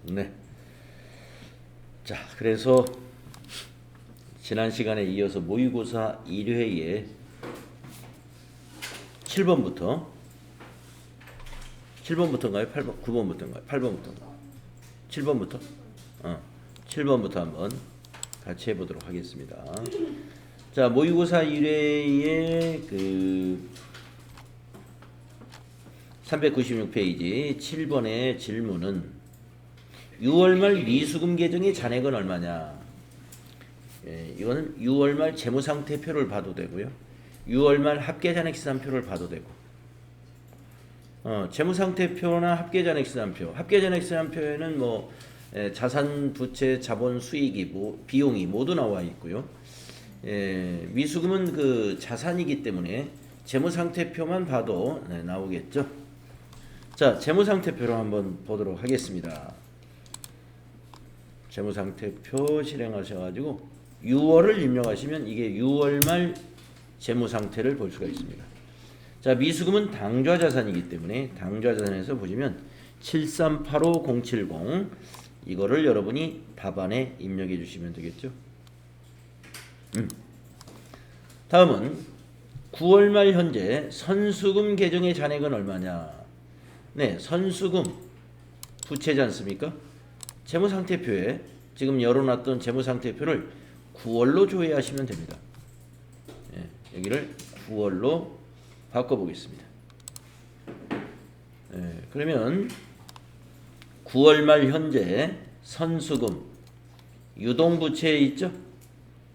네. 자, 그래서 지난 시간에 이어서 모의고사 1회에 7번부터인가요? 8번, 9번부터인가요? 8번부터인가요? 7번부터? 7번부터 한번 같이 해보도록 하겠습니다. 자, 모의고사 1회의 그 396페이지 7번의 질문은 6월 말 미수금 계정의 잔액은 얼마냐? 이거는 6월 말 재무상태표를 봐도 되고요. 6월 말 합계잔액시산표를 봐도 되고, 재무상태표나 합계잔액시산표, 합계잔액시산표에는 뭐 자산, 부채, 자본, 수익이, 비용이 모두 나와 있고요. 미수금은 그 자산이기 때문에 재무상태표만 봐도 나오겠죠. 자, 재무상태표로 한번 보도록 하겠습니다. 재무상태표 실행하셔가지고 6월을 입력하시면 이게 6월 말 재무상태를 볼 수가 있습니다. 자, 미수금은 당좌자산이기 때문에 당좌자산에서 보시면 7385070 이거를 여러분이 답안에 입력해 주시면 되겠죠. 다음은 9월 말 현재 선수금 계정의 잔액은 얼마냐? 네, 선수금 부채지 않습니까? 재무상태표에 지금 열어놨던 재무상태표를 9월로 조회하시면 됩니다. 여기를 9월로 바꿔보겠습니다. 그러면 9월 말 현재 선수금 유동부채에 있죠?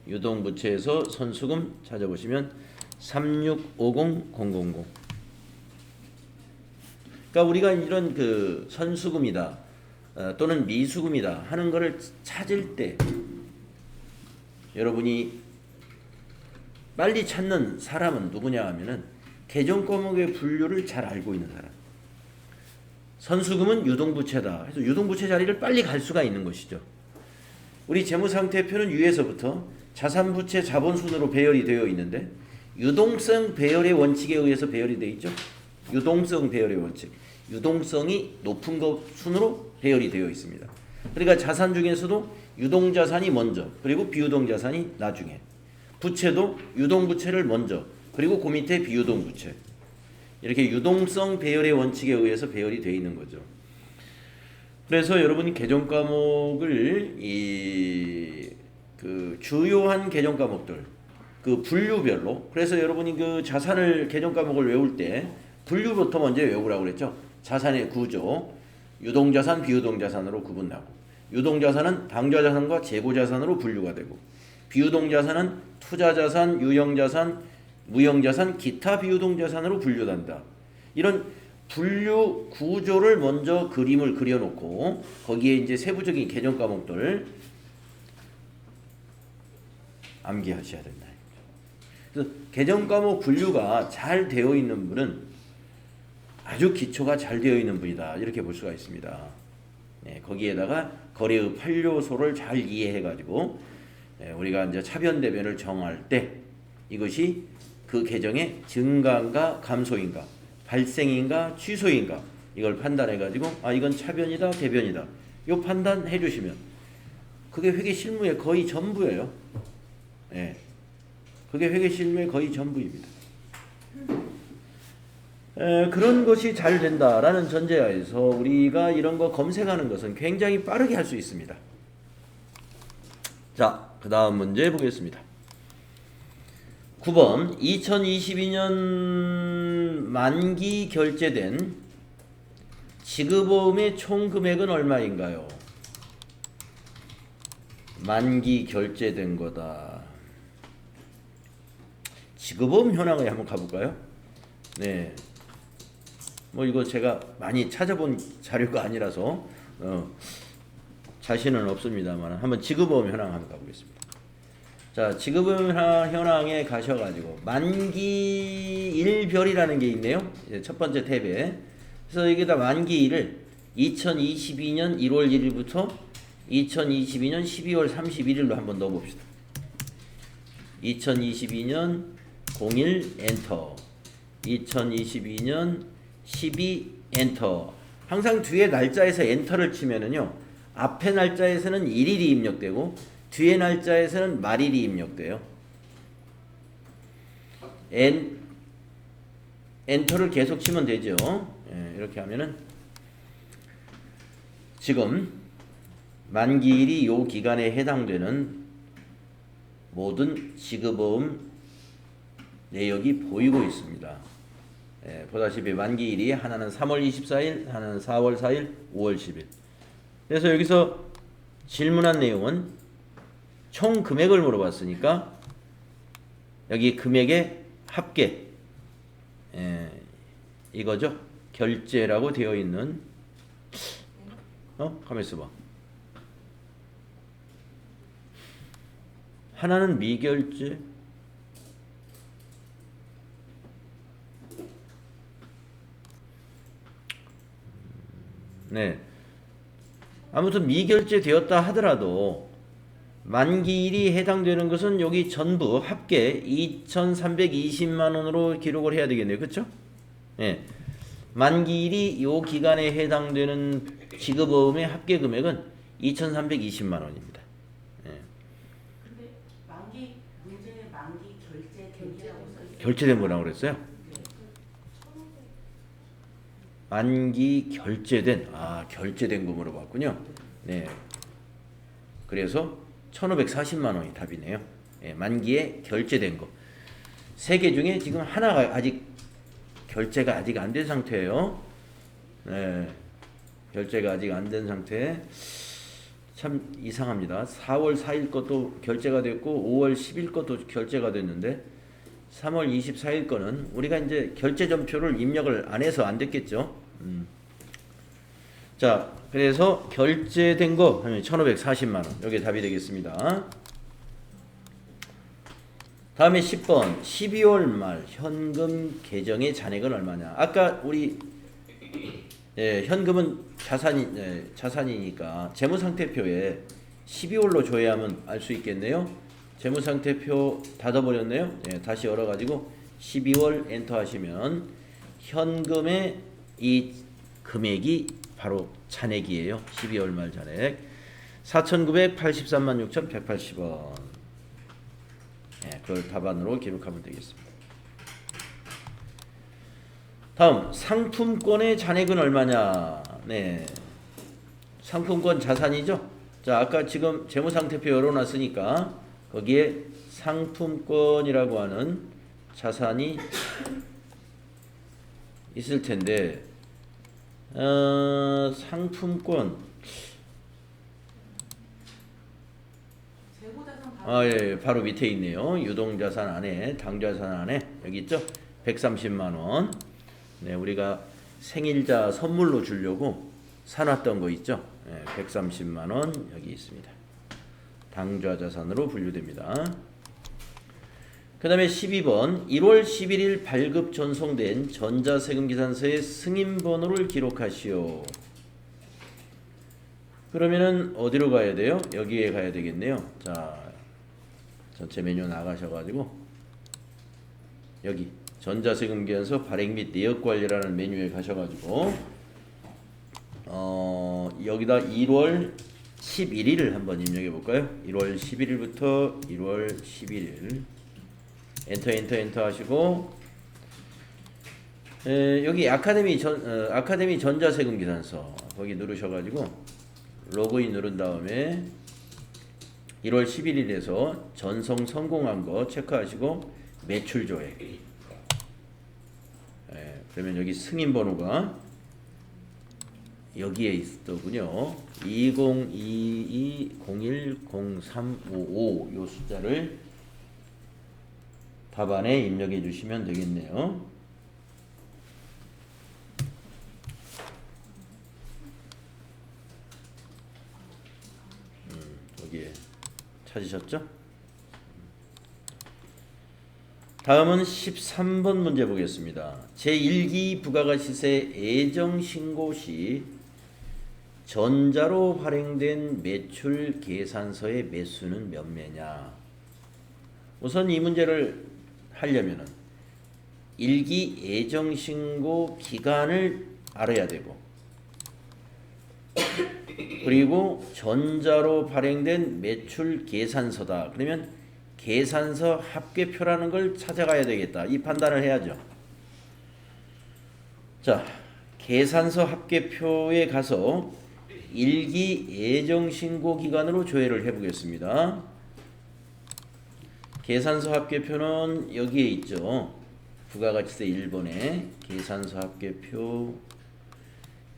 유동부채에서 선수금 찾아보시면 3650000. 그러니까 우리가 이런 그 선수금이다 또는 미수금이다 하는 것을 찾을 때 여러분이 빨리 찾는 사람은 누구냐 하면은 계정 과목의 분류를 잘 알고 있는 사람. 선수금은 유동부채다 해서 유동부채 자리를 빨리 갈 수가 있는 것이죠. 우리 재무상태표는 위에서부터 자산부채 자본순으로 배열이 되어 있는데 유동성 배열의 원칙에 의해서 배열이 되어 있죠. 유동성 배열의 원칙. 유동성이 높은 것 순으로 배열이 되어 있습니다. 그러니까 자산 중에서도 유동자산이 먼저, 그리고 비유동자산이 나중에. 부채도 유동부채를 먼저, 그리고 그 밑에 비유동부채. 이렇게 유동성 배열의 원칙에 의해서 배열이 되어 있는 거죠. 그래서 여러분이 계정 과목을 그 주요한 계정 과목들 그 분류별로, 그래서 여러분이 그 자산을 계정 과목을 외울 때 분류부터 먼저 외우라고 그랬죠. 자산의 구조, 유동자산, 비유동자산으로 구분하고, 유동자산은 당좌자산과 재고자산으로 분류가 되고, 비유동자산은 투자자산, 유형자산, 무형자산, 기타 비유동자산으로 분류된다. 이런 분류 구조를 먼저 그림을 그려놓고 거기에 이제 세부적인 계정 과목들 암기하셔야 된다. 그래서 계정 과목 분류가 잘 되어 있는 분은 아주 기초가 잘 되어 있는 분이다. 이렇게 볼 수가 있습니다. 거기에다가 거래의 8요소를 잘 이해해가지고 우리가 이제 차변대변을 정할 때 이것이 그 계정의 증가인가 감소인가, 발생인가 취소인가, 이걸 판단해가지고 이건 차변이다 대변이다 이 판단해 주시면 그게 회계 실무의 거의 전부예요. 그게 회계 실무의 거의 전부입니다. 그런 것이 잘 된다라는 전제하에서 우리가 이런 거 검색하는 것은 굉장히 빠르게 할 수 있습니다. 자, 그 다음 문제 보겠습니다. 9번 2022년 만기 결제된 지급보험의 총 금액은 얼마인가요? 만기 결제된 거다. 지급보험 현황에 한번 가볼까요? 네. 뭐 이거 제가 많이 찾아본 자료가 아니라서 자신은 없습니다만 한번 지급보험 현황 한번 가보겠습니다. 자, 지급보험 현황에 가셔가지고 만기 1별이라는 게 있네요. 첫 번째 탭에. 그래서 여기다 만기일을 2022년 1월 1일부터 2022년 12월 31일로 한번 넣어봅시다. 2022년 01 엔터, 2022년 12 엔터. 항상 뒤에 날짜에서 엔터를 치면은요 앞에 날짜에서는 일일이 입력되고 뒤에 날짜에서는 말일이 입력돼요. 엔터를 계속 치면 되죠. 예, 이렇게 하면은 지금 만기일이 요 기간에 해당되는 모든 지급어음 내역이 보이고 있습니다. 예, 보다시피 만기일이 하나는 3월 24일, 하나는 4월 4일, 5월 10일. 그래서 여기서 질문한 내용은 총 금액을 물어봤으니까 여기 금액의 합계, 예, 이거죠. 결제라고 되어 있는, 가만 있어봐. 하나는 미결제, 네. 아무튼 미결제 되었다 하더라도 만기일이 해당되는 것은 여기 전부 합계 2,320만 원으로 기록을 해야 되겠네요. 그렇죠? 예. 만기일이 요 기간에 해당되는 지급어음의 합계 금액은 2,320만 원입니다. 예. 근데 만기 문제에 만기 결제된이라고 써 있어요. 결제된 거라고 그랬어요? 만기 결제된, 결제된 거 물어봤군요. 네. 그래서 1,540만 원이 답이네요. 예, 만기에 결제된 거. 세 개 중에 지금 하나가 아직 결제가 아직 안 된 상태예요. 네. 결제가 아직 안 된 상태. 참 이상합니다. 4월 4일 것도 결제가 됐고 5월 10일 것도 결제가 됐는데 3월 24일 거는 우리가 이제 결제 전표를 입력을 안 해서 안 됐겠죠. 자, 그래서 결제된 거 하면 1,540만 원. 여기 답이 되겠습니다. 다음에 10번 12월 말 현금 계정의 잔액은 얼마냐. 아까 우리 현금은 자산이니까 재무상태표에 12월로 조회하면 알 수 있겠네요. 재무상태표 닫아버렸네요. 다시 열어가지고 12월 엔터 하시면 현금의 이 금액이 바로 잔액이에요. 12월 말 잔액 4,983만 6,180원. 그걸 답안으로 기록하면 되겠습니다. 다음 상품권의 잔액은 얼마냐. 네, 상품권 자산이죠. 자, 아까 지금 재무상태표 열어놨으니까 거기에 상품권이라고 하는 자산이 있을 텐데, 상품권, 예, 바로 밑에 있네요. 유동자산 안에, 당좌산 안에 여기 있죠. 130만 원. 네, 우리가 생일자 선물로 주려고 사놨던 거 있죠. 130만 원 여기 있습니다. 당좌자산으로 분류됩니다. 그 다음에 12번 1월 11일 발급 전송된 전자세금계산서의 승인번호를 기록하시오. 그러면은 어디로 가야 돼요? 여기에 가야 되겠네요. 자, 전체 메뉴 나가셔가지고 여기 전자세금계산서 발행 및 내역관리라는 메뉴에 가셔가지고 여기다 1월 11일을 한번 입력해 볼까요? 1월 11일부터 1월 11일 엔터 하시고 여기 아카데미 전자세금계산서 거기 누르셔가지고 로그인 누른 다음에 1월 11일에서 전송 성공한 거 체크하시고 매출 조회. 그러면 여기 승인 번호가 여기에 있더군요. 2022010355 요 숫자를 답안에 입력해 주시면 되겠네요. 여기에 찾으셨죠? 다음은 13번 문제 보겠습니다. 제1기 부가가치세 애정신고 시 전자로 발행된 매출 계산서의 매수는 몇 매냐. 우선 이 문제를 하려면은 1기 애정신고 기간을 알아야 되고 그리고 전자로 발행된 매출 계산서다. 그러면 계산서 합계표라는 걸 찾아가야 되겠다. 이 판단을 해야죠. 자, 계산서 합계표에 가서 일기 예정신고 기간으로 조회를 해보겠습니다. 계산서 합계표는 여기에 있죠. 부가가치세 1번에 계산서 합계표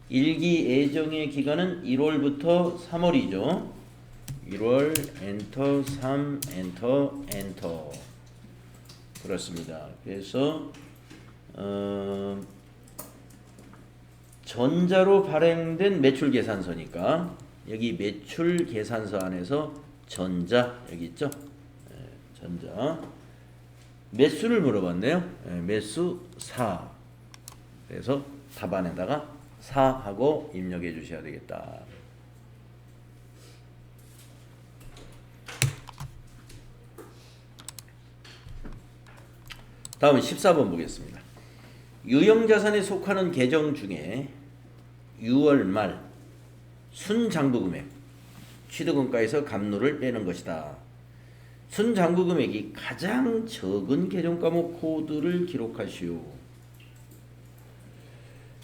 일기 예정의 기간은 1월부터 3월이죠. 1월 엔터 3 엔터 엔터 그렇습니다. 그래서 전자로 발행된 매출 계산서니까 여기 매출 계산서 안에서 전자 여기 있죠. 전자 매수를 물어봤네요. 매수 4. 그래서 답안에다가 4하고 입력해 주셔야 되겠다. 다음은 14번 보겠습니다. 유형자산에 속하는 계정 중에 6월 말 순장부금액 취득원가에서 감로를 빼는 것이다. 순장부금액이 가장 적은 계정과목 코드를 기록하시오.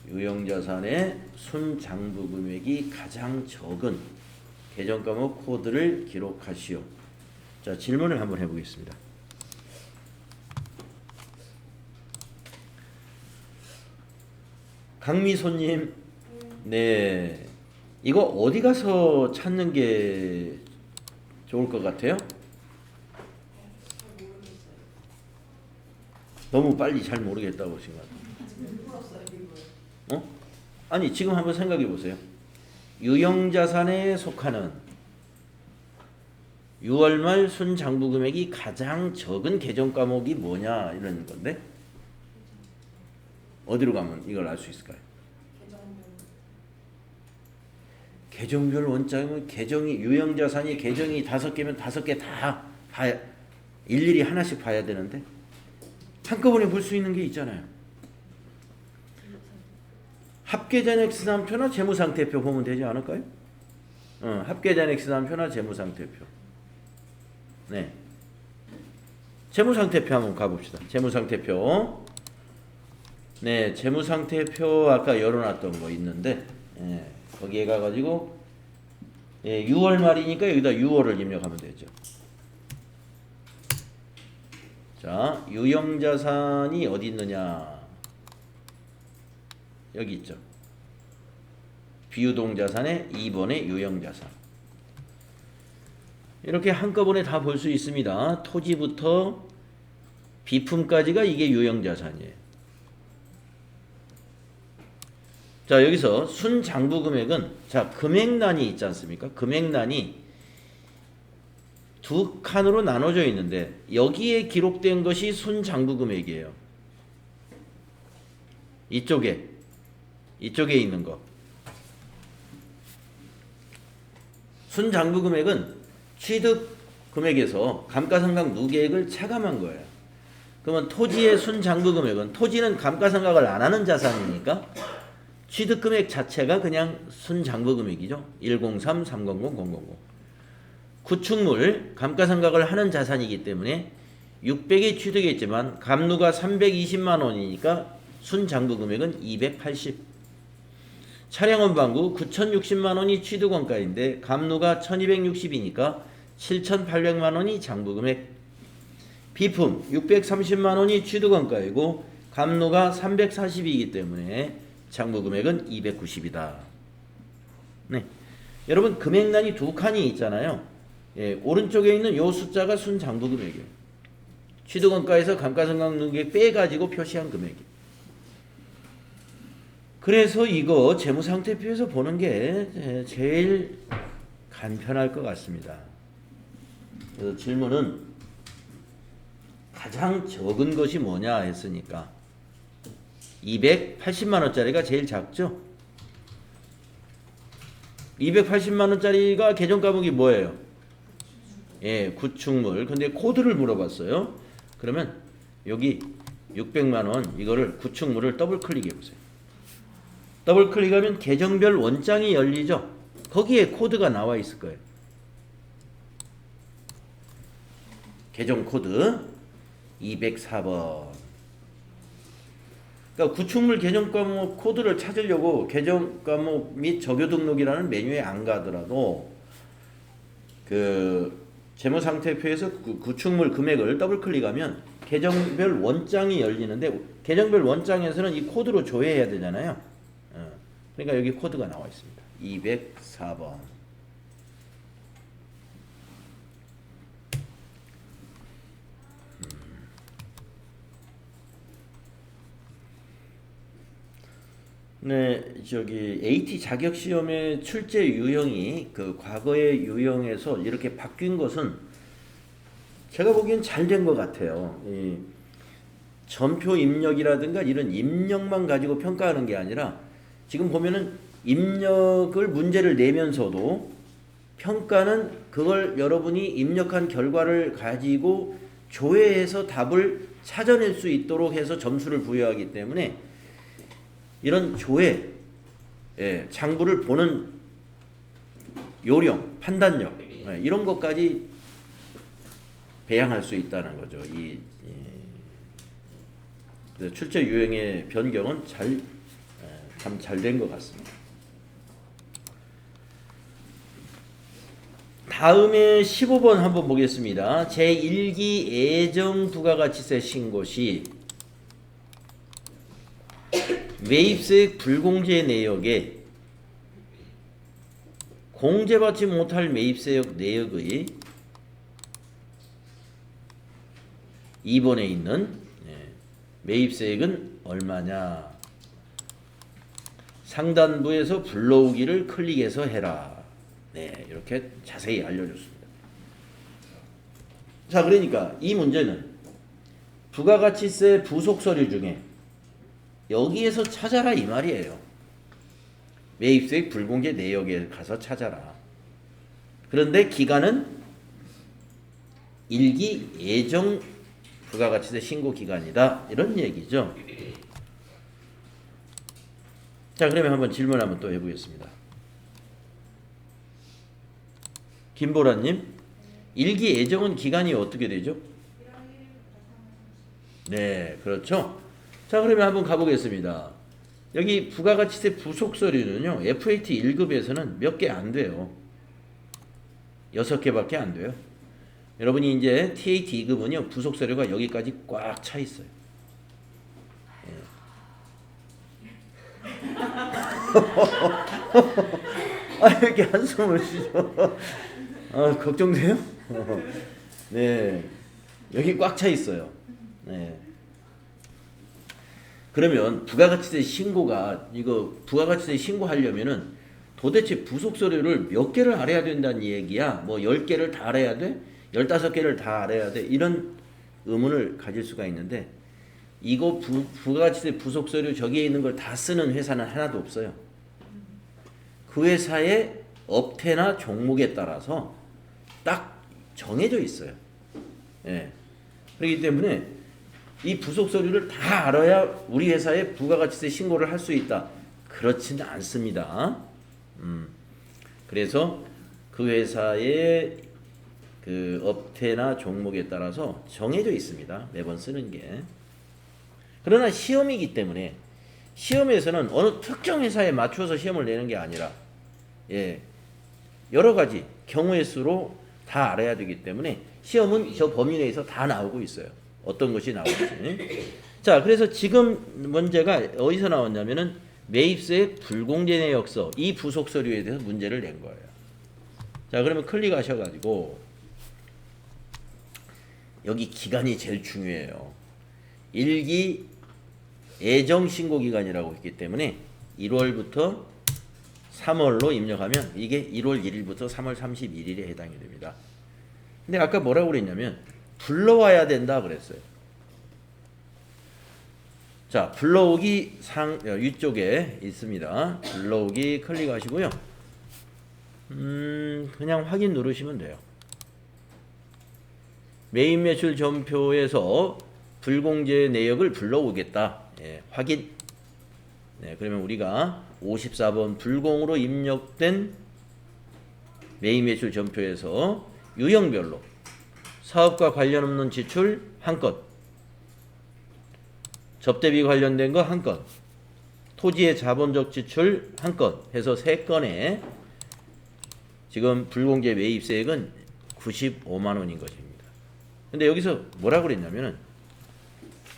유형자산의 순장부금액이 가장 적은 계정과목 코드를 기록하시오. 자, 질문을 한번 해보겠습니다. 강미소님, 네, 이거 어디 가서 찾는 게 좋을 것 같아요? 너무 빨리 잘 모르겠다고 지금. 아니 지금 한번 생각해 보세요. 유형자산에 속하는 6월 말 순장부금액이 가장 적은 계정과목이 뭐냐 이런 건데 어디로 가면 이걸 알 수 있을까요? 계정별 원장이면 계정이 유형자산이 계정이 5개면 5개 다 봐야 일일이 하나씩 봐야 되는데 한꺼번에 볼 수 있는 게 있잖아요. 합계잔액시산표나 재무상태표 보면 되지 않을까요? 합계잔액시산표나 재무상태표. 네. 재무상태표 한번 가봅시다. 재무상태표. 네, 재무상태표 아까 열어놨던 거 있는데, 거기에 가가지고 6월 말이니까 여기다 6월을 입력하면 되죠. 자, 유형자산이 어디 있느냐? 여기 있죠. 비유동자산의 2번의 유형자산. 이렇게 한꺼번에 다 볼 수 있습니다. 토지부터 비품까지가 이게 유형자산이에요. 자, 여기서 순장부금액은 자, 금액란이 있지 않습니까? 금액란이 두 칸으로 나눠져 있는데 여기에 기록된 것이 순장부금액이에요. 이쪽에 있는 거. 순장부금액은 취득금액에서 감가상각 누계액을 차감한 거예요. 그러면 토지의 순장부금액은 토지는 감가상각을 안 하는 자산이니까 취득금액 자체가 그냥 순장부금액이죠. 103, 300, 000. 구축물 감가상각을 하는 자산이기 때문에 600이 취득했지만 감루가 320만 원이니까 순장부금액은 280. 차량원 방구 9,060만 원이 취득원가인데 감루가 1,260이니까 7,800만 원이 장부금액. 비품 630만 원이 취득원가이고 감루가 340이기 때문에 장부금액은 290이다. 네, 여러분 금액란이 두 칸이 있잖아요. 오른쪽에 있는 요 숫자가 순장부금액이에요. 취득원가에서 감가상각 누계액 빼가지고 표시한 금액이에요. 그래서 이거 재무상태표에서 보는 게 제일 간편할 것 같습니다. 그래서 질문은 가장 적은 것이 뭐냐 했으니까 280만 원짜리가 제일 작죠. 280만 원짜리가 계정과목이 뭐예요? 구축물. 근데 코드를 물어봤어요. 그러면 여기 600만 원 이거를 구축물을 더블 클릭해 보세요. 더블 클릭하면 계정별 원장이 열리죠. 거기에 코드가 나와 있을 거예요. 계정 코드 204번. 그러니까 구축물 계정 과목 코드를 찾으려고 계정 과목 및 적요 등록이라는 메뉴에 안 가더라도 그 재무상태표에서 그 구축물 금액을 더블 클릭하면 계정별 원장이 열리는데 계정별 원장에서는 이 코드로 조회해야 되잖아요. 그러니까 여기 코드가 나와 있습니다. 204번. 네, 저기 AT 자격 시험의 출제 유형이 그 과거의 유형에서 이렇게 바뀐 것은 제가 보기엔 잘 된 것 같아요. 이 점표 입력이라든가 이런 입력만 가지고 평가하는 게 아니라 지금 보면은 입력을 문제를 내면서도 평가는 그걸 여러분이 입력한 결과를 가지고 조회해서 답을 찾아낼 수 있도록 해서 점수를 부여하기 때문에 이런 조회, 장부를 보는 요령, 판단력 이런 것까지 배양할 수 있다는 거죠. 그래서 출제 유형의 변경은 참 잘 된 것 같습니다. 다음에 15번 한번 보겠습니다. 제1기 애정 부가가치세 신고 시 매입세액 불공제 내역에 공제받지 못할 매입세액 내역의 2번에 있는 매입세액은 얼마냐. 상단부에서 불러오기를 클릭해서 해라. 네, 이렇게 자세히 알려줬습니다. 자, 그러니까 이 문제는 부가가치세 부속 서류 중에 여기에서 찾아라 이 말이에요. 매입세액 불공제 내역에 가서 찾아라. 그런데 기간은 1기 예정 부가가치세 신고 기간이다. 이런 얘기죠. 자, 그러면 한번 질문 한번 또 해보겠습니다. 김보라님, 1기 예정은 기간이 어떻게 되죠? 네, 그렇죠. 자, 그러면 한번 가보겠습니다. 여기 부가가치세 부속 서류는요, FAT 1급에서는 몇 개 안 돼요. 6개밖에 안 돼요. 여러분이 이제 TAT 2급은요, 부속 서류가 여기까지 꽉 차 있어요. 아, 이렇게 한숨을 쉬죠. 아, 걱정돼요? 네, 여기 꽉 차 있어요. 네. 그러면 부가가치세 신고가 이거 부가가치세 신고하려면은 도대체 부속 서류를 몇 개를 알아야 된다는 얘기야? 뭐 10개를 다 알아야 돼? 15개를 다 알아야 돼? 이런 의문을 가질 수가 있는데 이거 부가가치세 부속 서류 저기에 있는 걸 다 쓰는 회사는 하나도 없어요. 그 회사의 업태나 종목에 따라서 딱 정해져 있어요. 예. 그렇기 때문에 이 부속 서류를 다 알아야 우리 회사에 부가가치세 신고를 할 수 있다. 그렇지는 않습니다. 그래서 그 회사의 그 업태나 종목에 따라서 정해져 있습니다. 매번 쓰는 게. 그러나 시험이기 때문에 시험에서는 어느 특정 회사에 맞춰서 시험을 내는 게 아니라 여러 가지 경우의 수로 다 알아야 되기 때문에 시험은 저 범위 내에서 다 나오고 있어요. 어떤 것이 나올지. 자, 그래서 지금 문제가 어디서 나왔냐면은 매입세액 불공제 내역서 이 부속 서류에 대해서 문제를 낸 거예요. 자, 그러면 클릭하셔가지고 여기 기간이 제일 중요해요. 1기 예정 신고 기간이라고 했기 때문에 1월부터 3월로 입력하면 이게 1월 1일부터 3월 31일에 해당이 됩니다. 근데 아까 뭐라고 그랬냐면 불러와야 된다 그랬어요. 자, 불러오기 위쪽에 있습니다. 불러오기 클릭하시고요. 그냥 확인 누르시면 돼요. 매입 매출 전표에서 불공제 내역을 불러오겠다. 확인. 네, 그러면 우리가 54번 불공으로 입력된 매입 매출 전표에서 유형별로 사업과 관련 없는 지출 한 건, 접대비 관련된 거 한 건, 토지의 자본적 지출 한 건 해서 3건에 지금 불공제 매입세액은 95만 원인 것입니다. 근데 여기서 뭐라고 그랬냐면은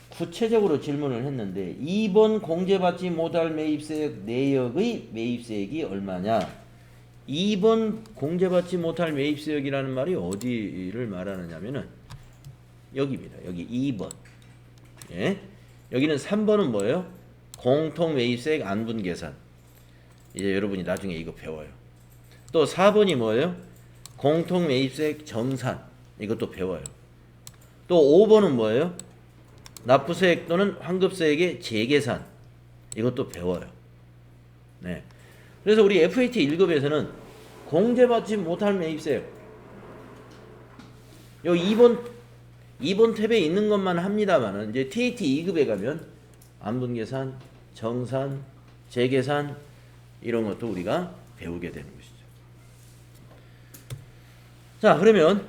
구체적으로 질문을 했는데 2번 공제받지 못할 매입세액 내역의 매입세액이 얼마냐? 2번 공제받지 못할 매입세액이라는 말이 어디를 말하느냐면은 여기입니다. 여기 2번. 예? 여기는 3번은 뭐예요? 공통 매입세액 안분 계산. 이제 여러분이 나중에 이거 배워요. 또 4번이 뭐예요? 공통 매입세액 정산. 이것도 배워요. 또 5번은 뭐예요? 납부세액 또는 환급세액의 재계산. 이것도 배워요. 네. 그래서 우리 FAT 1급에서는 공제받지 못할 매입세액 요 2번 탭에 있는 것만 합니다만은 이제 TAT 2급에 가면 안분계산, 정산, 재계산 이런 것도 우리가 배우게 되는 것이죠. 자, 그러면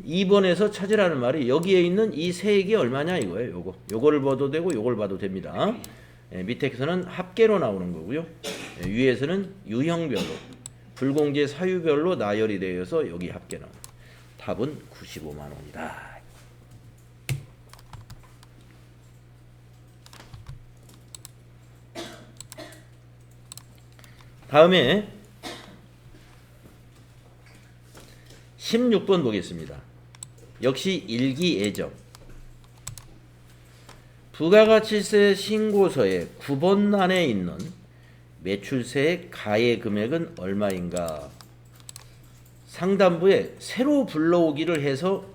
2번에서 찾으라는 말이 여기에 있는 이 세액이 얼마냐 이거예요. 요거를 봐도 되고 요걸 봐도 됩니다. 예, 밑에서는 합계로 나오는 거고요. 예, 위에서는 유형별로 불공제 사유별로 나열이 되어서 여기 합계 나옵니다. 답은 95만 원이다. 다음에 16번 보겠습니다. 역시 일기예정. 부가가치세 신고서의 9번란에 있는 매출세액 가액 금액은 얼마인가? 상단부에 새로 불러오기를 해서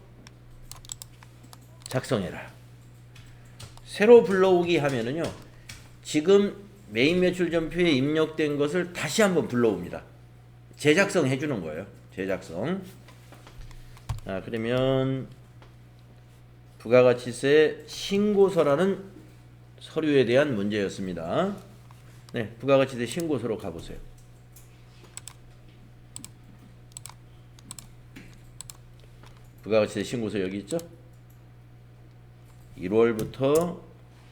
작성해라. 새로 불러오기 하면은요, 지금 매입 매출 전표에 입력된 것을 다시 한번 불러옵니다. 재작성 해주는 거예요. 재작성. 자, 그러면 부가가치세 신고서라는 서류에 대한 문제였습니다. 네, 부가가치세 신고서로 가보세요. 부가가치세 신고서 여기 있죠? 1월부터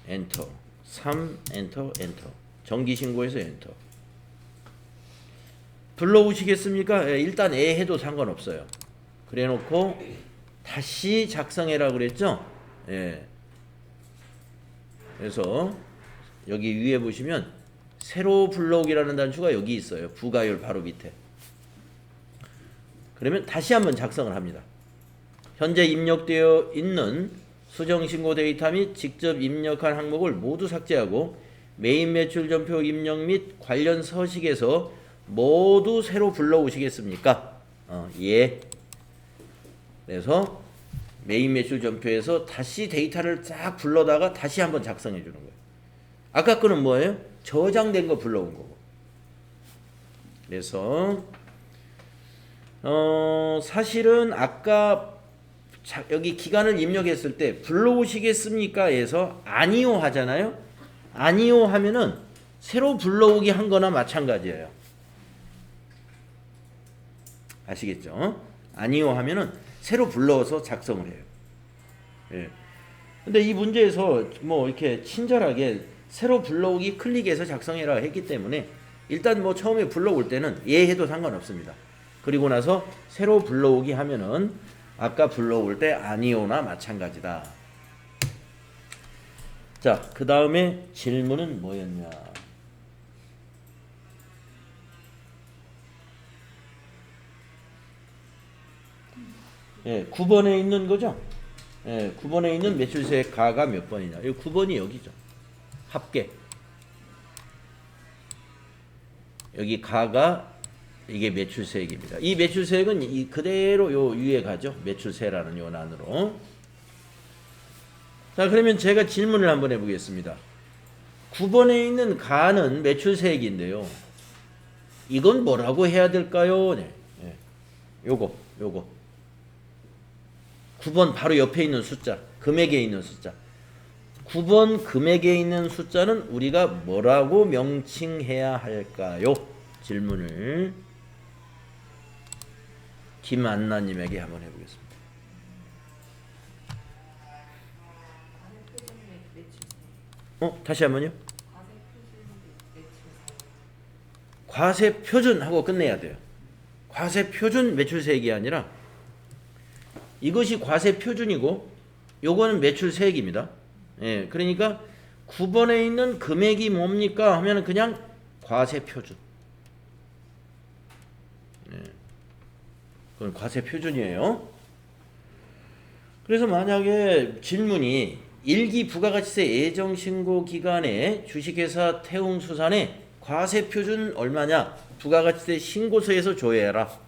엔터, 3 엔터, 엔터. 정기신고에서 엔터. 불러오시겠습니까? 예, 일단 해도 상관없어요. 그래놓고 다시 작성해라 그랬죠? 예. 그래서 여기 위에 보시면 새로 불러오기라는 단추가 여기 있어요. 부가율 바로 밑에. 그러면 다시 한번 작성을 합니다. 현재 입력되어 있는 수정신고 데이터 및 직접 입력한 항목을 모두 삭제하고 매입 매출 전표 입력 및 관련 서식에서 모두 새로 불러오시겠습니까? 예. 그래서 매입 매출 전표에서 다시 데이터를 쫙 불러다가 다시 한번 작성해 주는 거예요. 아까 거는 뭐예요? 저장된 거 불러온 거고. 그래서 사실은 아까 여기 기간을 입력했을 때 불러오시겠습니까? 에서 아니요 하잖아요. 아니요 하면은 새로 불러오기 한 거나 마찬가지예요. 아시겠죠? 아니요 하면은 새로 불러서 작성을 해요. 예. 근데 이 문제에서 뭐 이렇게 친절하게 새로 불러오기 클릭해서 작성해라 했기 때문에 일단 뭐 처음에 불러올 때는 예 해도 상관없습니다. 그리고 나서 새로 불러오기 하면은 아까 불러올 때 아니오나 마찬가지다. 자, 그 다음에 질문은 뭐였냐? 예, 9번에 있는 거죠? 예, 9번에 있는 매출세액 가가 몇 번이냐? 9번이 여기죠. 합계. 여기 가가 이게 매출세액입니다. 이 매출세액은 이 그대로 요 위에 가죠. 매출세라는 요 안으로. 자, 그러면 제가 질문을 한번 해보겠습니다. 9번에 있는 가는 매출세액인데요. 이건 뭐라고 해야 될까요? 네. 네. 요거. 9번 바로 옆에 있는 숫자. 금액에 있는 숫자. 9번 금액에 있는 숫자는 우리가 뭐라고 명칭해야 할까요? 질문을. 김안나님에게 한번 해보겠습니다. 다시 한번요. 과세 표준하고 끝내야 돼요. 과세 표준 매출세액이 아니라 이것이 과세 표준이고 요거는 매출세액입니다. 예, 그러니까 9번에 있는 금액이 뭡니까 하면 그냥 과세 표준. 예, 그건 과세 표준이에요. 그래서 만약에 질문이 1기 부가가치세 예정신고 기간에 주식회사 태웅수산의 과세 표준 얼마냐? 부가가치세 신고서에서 조회해라.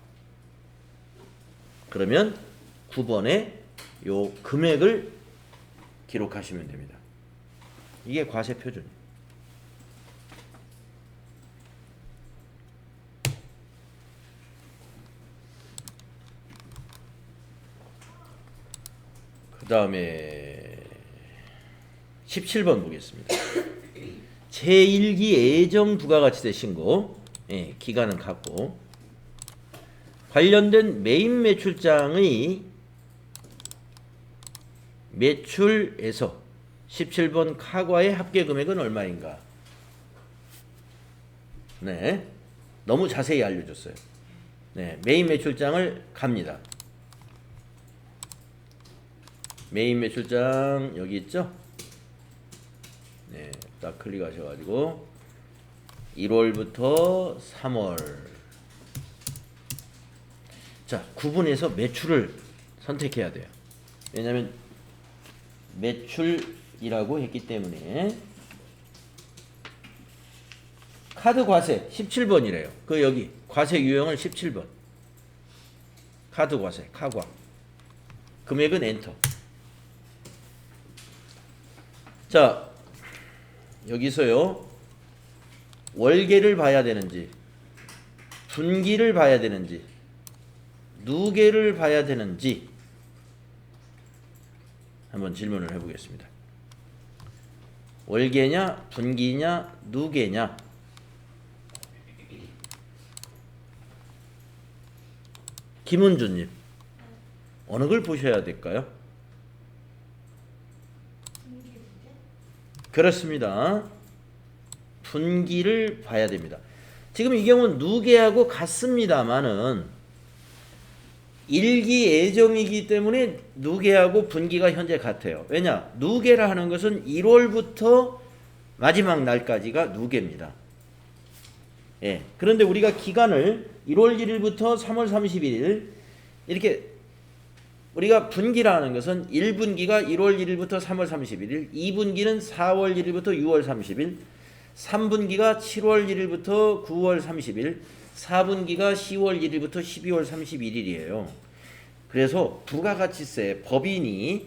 그러면 9번에 요 금액을 기록하시면 됩니다. 이게 과세 표준이에요. 그 다음에 17번 보겠습니다. 제1기 예정 부가가치세 신고, 예, 기간은 같고 관련된 메인 매출장의 매출에서 17번 카과의 합계금액은 얼마인가? 네, 너무 자세히 알려줬어요. 네, 메인 매출장을 갑니다. 메인 매출장 여기 있죠? 네, 딱 클릭하셔가지고 1월부터 3월. 자, 구분해서 매출을 선택해야 돼요. 왜냐하면 매출이라고 했기 때문에. 카드 과세 17번이래요. 그 여기 과세 유형을 17번. 카드 과세, 카과. 금액은 엔터. 자, 여기서요. 월계를 봐야 되는지, 분기를 봐야 되는지, 누계를 봐야 되는지 한번 질문을 해보겠습니다. 월계냐, 분기냐, 누계냐? 김은주님, 어느 걸 보셔야 될까요? 그렇습니다. 분기를 봐야 됩니다. 지금 이 경우는 누계하고 같습니다만은 1기 예정이기 때문에 누계하고 분기가 현재 같아요. 왜냐? 누계라 하는 것은 1월부터 마지막 날까지가 누계입니다. 예. 그런데 우리가 기간을 1월 1일부터 3월 31일 이렇게 우리가 분기라는 것은 1분기가 1월 1일부터 3월 31일, 2분기는 4월 1일부터 6월 30일, 3분기가 7월 1일부터 9월 30일, 4분기가 10월 1일부터 12월 31일이에요. 그래서 부가가치세 법인의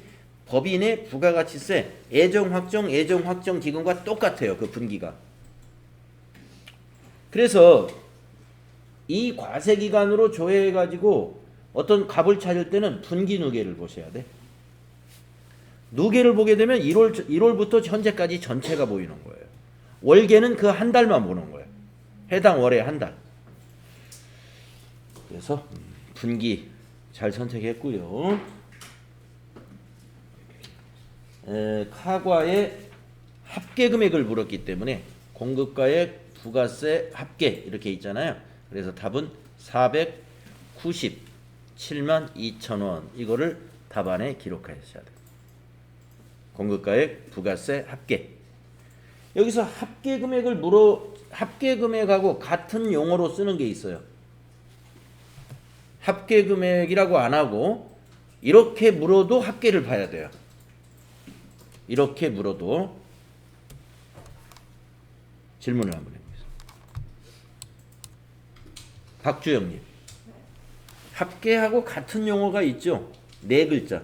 부가가치세 예정확정 기간과 똑같아요. 그 분기가. 그래서 이 과세기간으로 조회해가지고 어떤 값을 찾을 때는 분기 누계를 보셔야 돼. 누계를 보게 되면 1월부터 현재까지 전체가 보이는 거예요. 월계는 그 한 달만 보는 거예요. 해당 월에 한 달. 그래서 분기 잘 선택했고요. 카과의 합계금액을 물었기 때문에 공급가액, 부가세, 합계 이렇게 있잖아요. 그래서 답은 497만 2천원 이거를 답안에 기록하셔야 돼요. 공급가액, 부가세, 합계. 여기서 합계금액하고 같은 용어로 쓰는 게 있어요. 합계금액이라고 안 하고 이렇게 물어도 합계를 봐야 돼요. 이렇게 물어도. 질문을 한번 해보겠습니다. 박주영님, 합계하고 같은 용어가 있죠? 네 글자.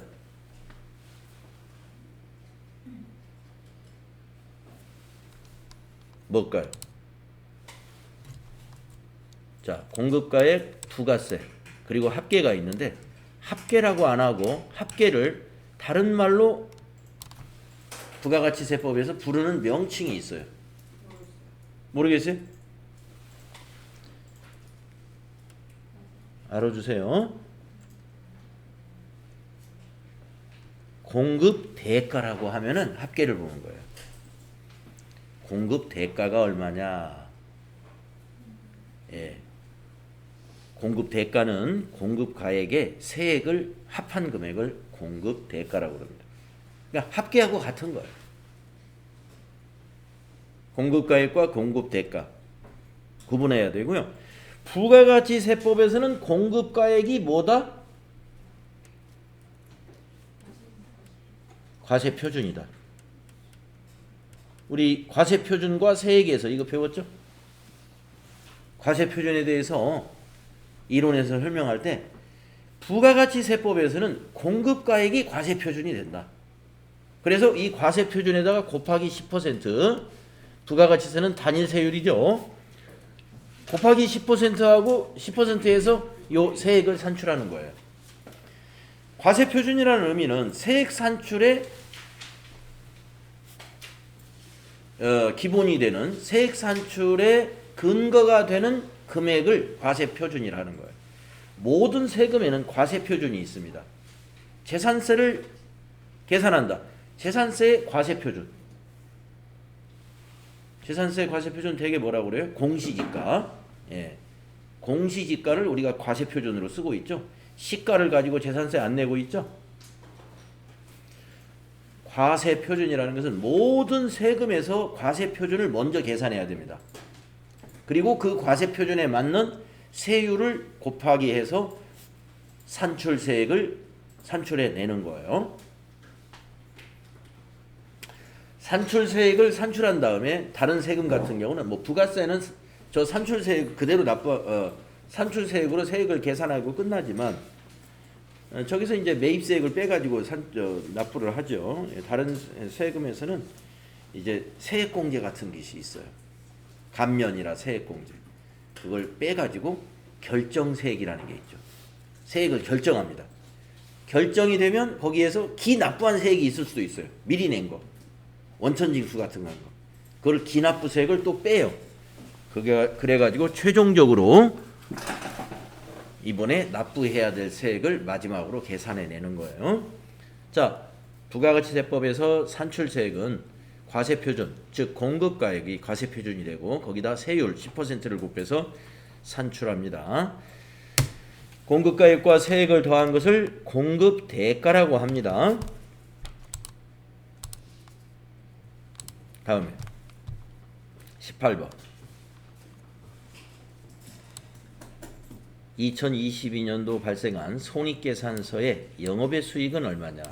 뭘까요? 자, 공급가액, 부가세 그리고 합계가 있는데 합계라고 안 하고 합계를 다른 말로 부가가치세법에서 부르는 명칭이 있어요. 모르겠어요? 알아주세요. 공급 대가라고 하면은 합계를 보는 거예요. 공급 대가가 얼마냐? 예. 공급 대가는 공급 가액의 세액을 합한 금액을 공급 대가라고 합니다. 그러니까 합계하고 같은 거예요. 공급 가액과 공급 대가 구분해야 되고요. 부가가치 세법에서는 공급 가액이 뭐다? 과세 표준이다. 우리 과세 표준과 세액에서 이거 배웠죠? 과세 표준에 대해서 이론에서 설명할 때 부가가치 세법에서는 공급 가액이 과세 표준이 된다. 그래서 이 과세 표준에다가 곱하기 10%, 부가가치세는 단일 세율이죠. 곱하기 10%하고 10%에서 요 세액을 산출하는 거예요. 과세 표준이라는 의미는 세액 산출의 기본이 되는 세액 산출의 근거가 되는 금액을 과세 표준이라는 거예요. 모든 세금에는 과세 표준이 있습니다. 재산세를 계산한다. 재산세의 과세 표준. 재산세 과세 표준 되게 뭐라고 그래요? 공시지가. 예. 공시지가를 우리가 과세 표준으로 쓰고 있죠. 시가를 가지고 재산세 안 내고 있죠. 과세 표준이라는 것은 모든 세금에서 과세 표준을 먼저 계산해야 됩니다. 그리고 그 과세 표준에 맞는 세율을 곱하기 해서 산출세액을 산출해 내는 거예요. 산출세액을 산출한 다음에 다른 세금 같은 경우는 뭐 부가세는 저 산출세액 그대로 산출세액으로 세액을 계산하고 끝나지만 저기서 이제 매입세액을 빼가지고 납부를 하죠. 다른 세금에서는 이제 세액공제 같은 것이 있어요. 감면이라 세액공제. 그걸 빼가지고 결정세액이라는 게 있죠. 세액을 결정합니다. 결정이 되면 거기에서 기납부한 세액이 있을 수도 있어요. 미리 낸 거. 원천징수 같은 거. 그걸 기납부세액을 또 빼요. 그래가지고 최종적으로 이번에 납부해야 될 세액을 마지막으로 계산해 내는 거예요. 자, 부가가치세법에서 산출세액은 과세표준, 즉 공급가액이 과세표준이 되고 거기다 세율 10%를 곱해서 산출합니다. 공급가액과 세액을 더한 것을 공급대가라고 합니다. 다음에 18번 2022년도 발생한 손익계산서의 영업의 수익은 얼마냐?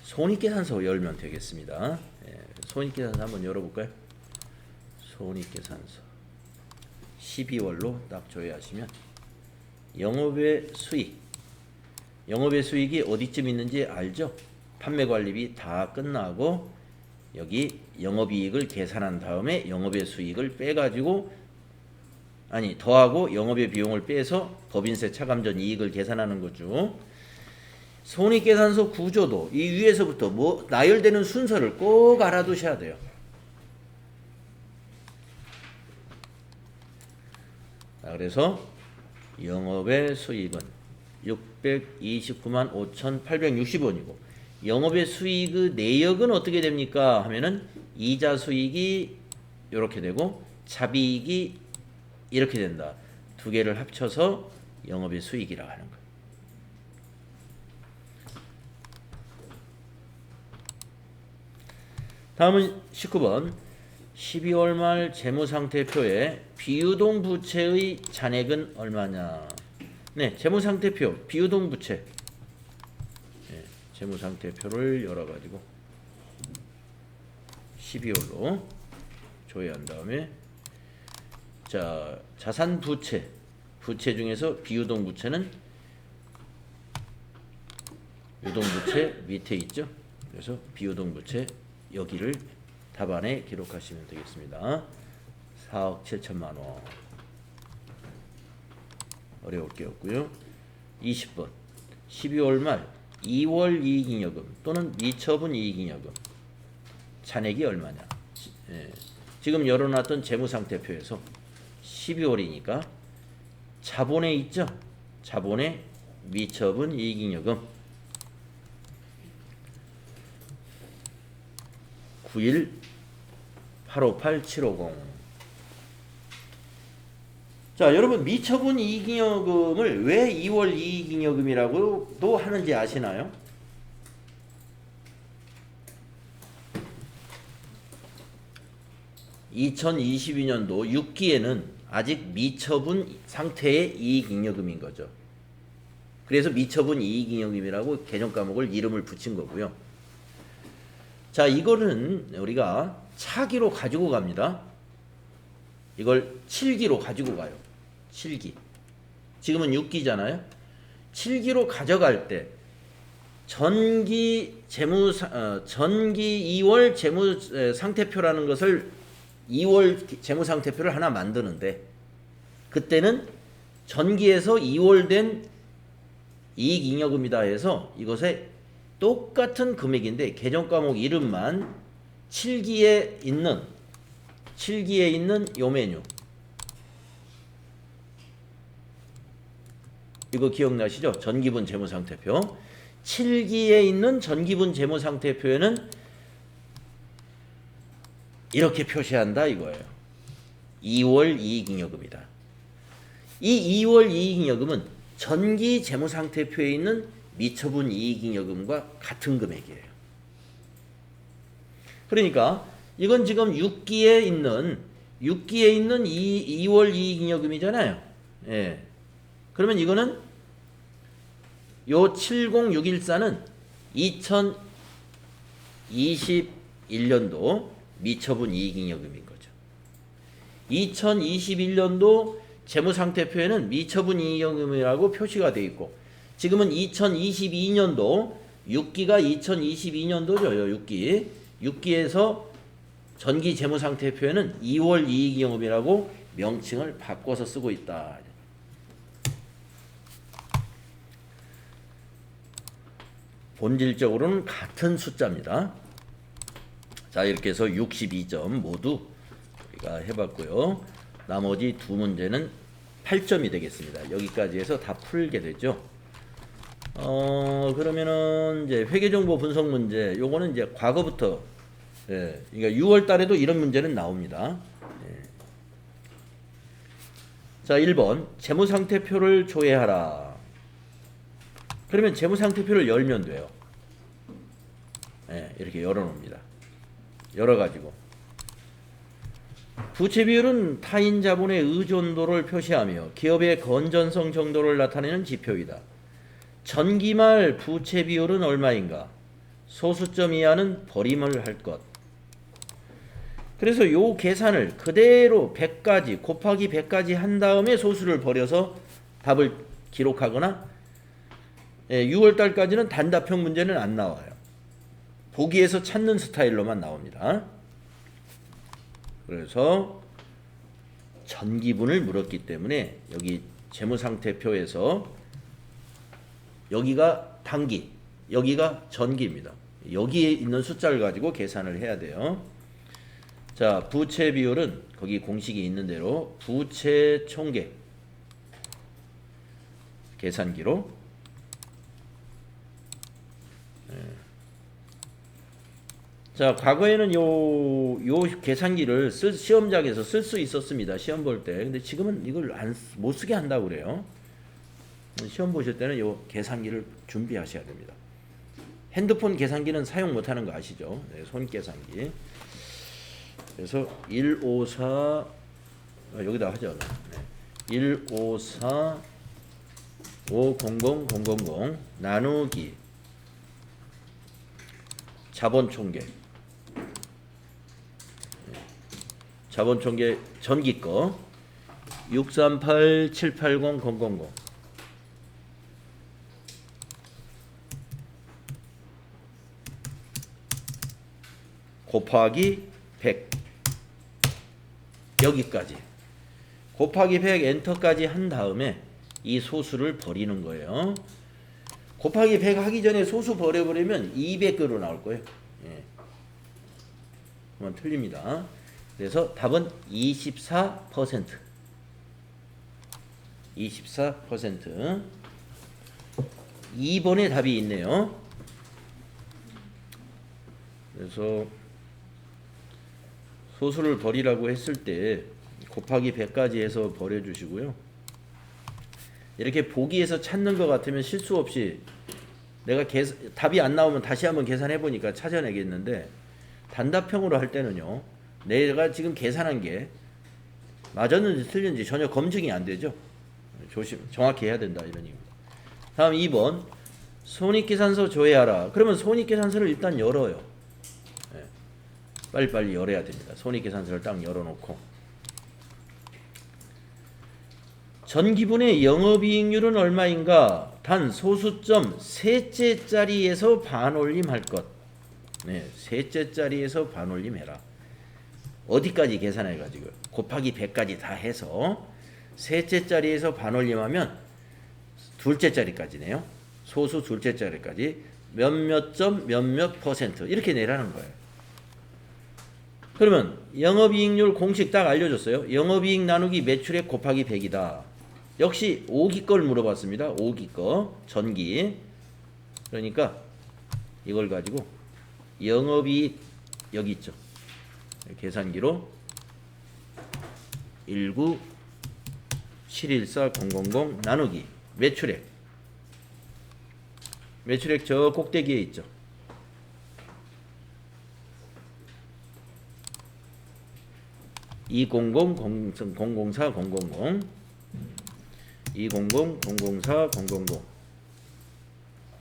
손익계산서 열면 되겠습니다. 손익계산서 한번 열어볼까요? 손익계산서 12월로 딱 조회하시면 영업의 수익이 어디쯤 있는지 알죠? 판매관리비 다 끝나고 여기 영업이익을 계산한 다음에 영업의 수익을 빼가지고 더하고 영업의 비용을 빼서 법인세 차감전 이익을 계산하는 거죠. 손익계산서 구조도 이 위에서부터 나열되는 순서를 꼭 알아두셔야 돼요. 그래서 영업의 수익은 629만 5,860원이고 영업의 수익의 내역은 어떻게 됩니까? 하면은 이자 수익이 이렇게 되고 자비익이 이렇게 된다. 두 개를 합쳐서 영업의 수익이라고 하는 거예요. 다음은 19번 12월 말 재무상태표에 비유동 부채의 잔액은 얼마냐? 네, 재무상태표 비유동 부채. 네, 재무상태표를 열어가지고 12월로 조회한 다음에 자, 자산 부채 중에서 비유동 부채는 유동 부채 밑에 있죠. 그래서 비유동 부채 여기를 답안에 기록하시면 되겠습니다. 4억 7천만 원. 어려울 게 없고요. 20번 12월 말 2월 이익잉여금 또는 미처분 이익잉여금 잔액이 얼마냐? 지금 열어놨던 재무상태표에서 12월이니까 자본에 있죠. 자본에 미처분 이익잉여금 91858750. 자, 여러분 미처분 이익잉여금을 왜 2월 이익잉여금이라고도 하는지 아시나요? (2022년도) 6기에는 아직 미처분 상태의 이익잉여금인 거죠. 그래서 미처분 이익잉여금이라고 개정 과목을 이름을 붙인 거고요. 자, 이거는 우리가 차기로 가지고 갑니다. 이걸 7기로 가지고 가요. 7기. 지금은 6기잖아요. 7기로 가져갈 때 전기 2월 재무 상태표라는 것을 2월 재무 상태표를 하나 만드는데, 그때는 전기에서 2월 된 이익잉여금이다 해서 이것에 똑같은 금액인데 개정 과목 이름만 7기에 있는 요 메뉴, 이거 기억나시죠? 전기분 재무상태표. 7기에 있는 전기분 재무상태표에는 이렇게 표시한다 이거예요. 2월 이익잉여금이다. 이 2월 이익잉여금은 전기 재무상태표에 있는 미처분 이익잉여금과 같은 금액이에요. 그러니까 이건 지금 6기에 있는 2월 이익잉여금이잖아요. 예. 그러면 이거는 요 70614는 2021년도 미처분 이익잉여금인 거죠. 2021년도 재무상태표에는 미처분 이익잉여금이라고 표시가 되어 있고, 지금은 2022년도 6기가 2022년도죠. 6기에서 전기 재무상태표에는 2월 이익잉여금이라고 명칭을 바꿔서 쓰고 있다. 본질적으로는 같은 숫자입니다. 자, 이렇게 해서 62점 모두 우리가 해봤고요. 나머지 두 문제는 8점이 되겠습니다. 여기까지 해서 다 풀게 되죠. 그러면은 이제 회계정보 분석 문제, 요거는 이제 과거부터, 예, 그러니까 6월 달에도 이런 문제는 나옵니다. 예. 자, 1번 재무상태표를 조회하라. 그러면 재무상태표를 열면 돼요. 예, 이렇게 열어놓습니다. 열어가지고 부채 비율은 타인 자본의 의존도를 표시하며 기업의 건전성 정도를 나타내는 지표이다. 전기말 부채 비율은 얼마인가? 소수점 이하는 버림을 할 것. 그래서 요 계산을 그대로 100까지 곱하기 100까지 한 다음에 소수를 버려서 답을 기록하거나, 6월달까지는 단답형 문제는 안 나와요. 보기에서 찾는 스타일로만 나옵니다. 그래서 전기분을 물었기 때문에 여기 재무상태표에서 여기가 단기, 여기가 전기입니다. 여기에 있는 숫자를 가지고 계산을 해야 돼요. 자, 부채 비율은 거기 공식이 있는 대로 부채 총계 계산기로, 자, 과거에는 요 계산기를 시험장에서 쓸 수 있었습니다. 시험 볼 때. 근데 지금은 이걸 못 쓰게 한다고 그래요. 시험 보실 때는 요 계산기를 준비하셔야 됩니다. 핸드폰 계산기는 사용 못 하는 거 아시죠? 네, 손 계산기. 그래서 154, 여기다 하죠. 네. 154 500000 나누기 자본총계. 자본총계 전기 거 638780000 곱하기 100, 여기까지 곱하기 100 엔터까지 한 다음에 이 소수를 버리는 거예요. 곱하기 100 하기 전에 소수 버려버리면 200으로 나올 거예요. 예. 그러면 틀립니다. 그래서 답은 24%. 24%. 2번에 답이 있네요. 그래서 소수를 버리라고 했을 때 곱하기 100까지 해서 버려주시고요. 이렇게 보기에서 찾는 것 같으면 실수 없이 내가 답이 안 나오면 다시 한번 계산해 보니까 찾아내겠는데, 단답형으로 할 때는요, 내가 지금 계산한 게 맞았는지 틀렸는지 전혀 검증이 안 되죠. 정확히 해야 된다 이런 얘기입니다. 다음 2번 손익계산서 조회하라. 그러면 손익계산서를 일단 열어요. 네. 빨리빨리 열어야 됩니다. 손익계산서를 딱 열어놓고, 전기분의 영업이익률은 얼마인가? 단 소수점 셋째 자리에서 반올림 할 것. 네, 셋째 자리에서 반올림 해라. 어디까지 계산해가지고 곱하기 100까지 다 해서 셋째 자리에서 반올림하면 둘째 자리까지네요. 소수 둘째 자리까지 몇몇 점 몇몇 퍼센트 이렇게 내라는 거예요. 그러면 영업이익률 공식 딱 알려줬어요. 영업이익 나누기 매출액 곱하기 100이다. 역시 5기 걸 물어봤습니다. 5기 거 전기. 그러니까 이걸 가지고 영업이익 여기 있죠. 계산기로 19714,000 나누기 매출액 저 꼭대기에 있죠.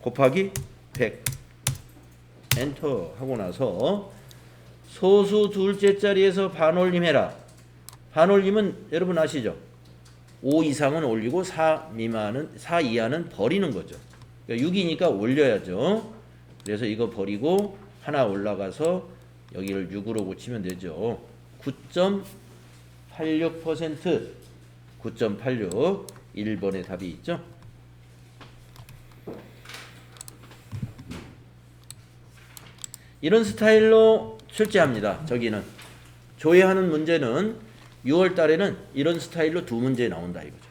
곱하기 100 엔터 하고 나서 소수 둘째 자리에서 반올림해라. 반올림은 여러분 아시죠? 5 이상은 올리고 4 이하는 버리는 거죠. 그러니까 6이니까 올려야죠. 그래서 이거 버리고 하나 올라가서 여기를 6으로 고치면 되죠. 9.86% 9.86 1번의 답이 있죠. 이런 스타일로 출제합니다. 저기는 조회하는 문제는 6월 달에는 이런 스타일로 두 문제 나온다 이거죠.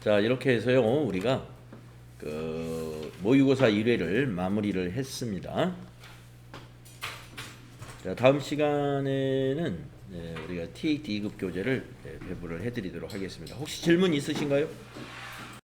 자, 이렇게 해서요 우리가 그 모의고사 1회를 마무리를 했습니다. 자, 다음 시간에는 우리가 TAT 2급 교재를 배부를 해드리도록 하겠습니다. 혹시 질문 있으신가요?